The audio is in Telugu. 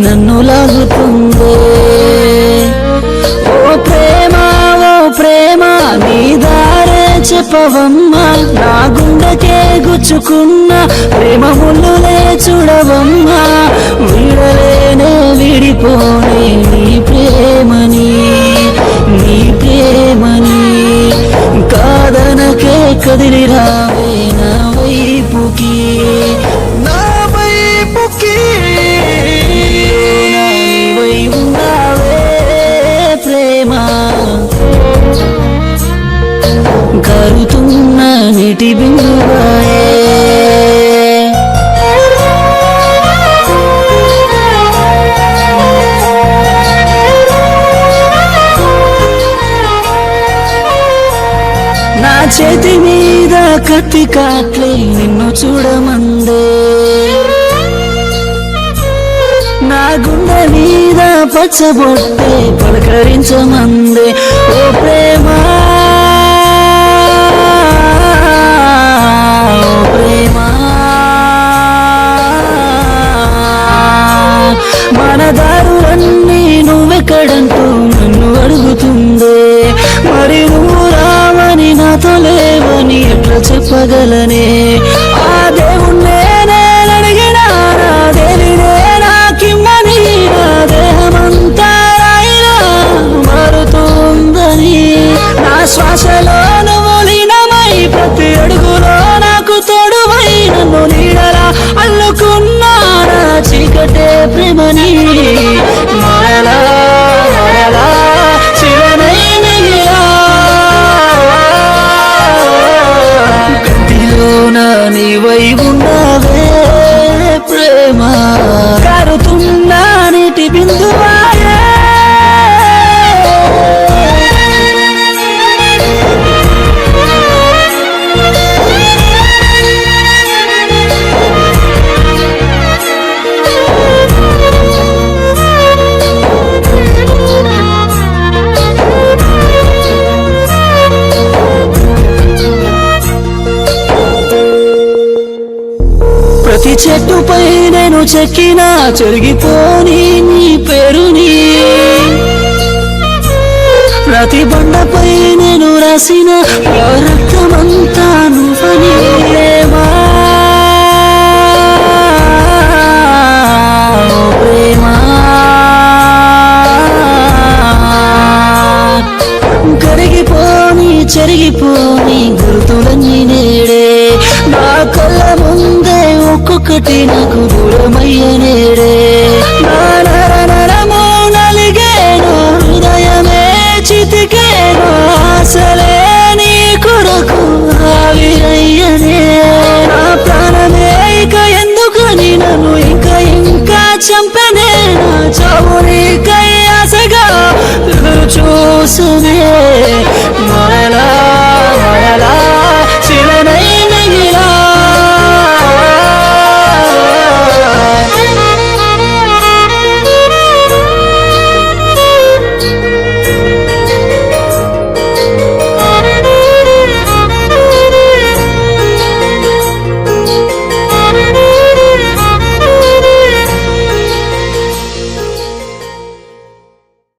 నన్ను లాగుతుందే. ఓ ప్రేమ నీ దారే చెప్పవమ్మా, నా గుండెకే గుచ్చుకున్న ప్రేమ ముళ్ళులే చూడవమ్మా. వీడలేనే విడిపోనే నీ ప్రేమని కాదనకే కదిలి రావే నా వైపుకి వై ఉన్నావే ప్రేమ. కరుతున్న నీటి బిందువాయే నా చేతి మీద కత్తి కాట్లే నిన్ను చూడమందే, నా గుండె మీద పచ్చబొట్టే పలకరించమందే. ఓ ప్రేమ మన దారులన్నీ నువ్వెక్కడంటూ నన్ను అడుగుతుందే. మరి నువ్వు రావని నాతో లేవని ఎట్లా చెప్పగలనే. ఆ దేవుణ్ణే నేనడిగినా నా దేవినే నాకిమ్మని, నా దేహమంతా రాయిలా మారుతుందని. నా శ్వాసలో నువ్వు లీనమై ప్రతి అడుగులో నాకు తోడువై నన్ను నీడలా అల్లుకున్నారా చీకటే ప్రేమని. మరలా శివనై మిగిలా గట్టిలోన నీవై ఉన్నావే ప్రేమ. కారుతున్నా నీటి బిందువాయే ప్రతి చెట్టుపై నేను చెక్కిన చెరిగిపోని నీ పేరుని, ప్రతి బండపై నేను రాసిన రక్తమంతా నువ్వని. ప్రేమ కరిగిపోని చెరిగిపోని గుర్తులన్నీ నేడే నా కళ్ళ ముందే ఒక్కొక్కటి నాకు దూరమయ్యనేడే. నా నరనరము నలిగేను, హృదయమే చితికేను, ఆశలే నీ కొరకు ఆవిరయ్యనే. నా ప్రాణమే ఇక ఎందుకని నన్ను ఇంకా చంపనే.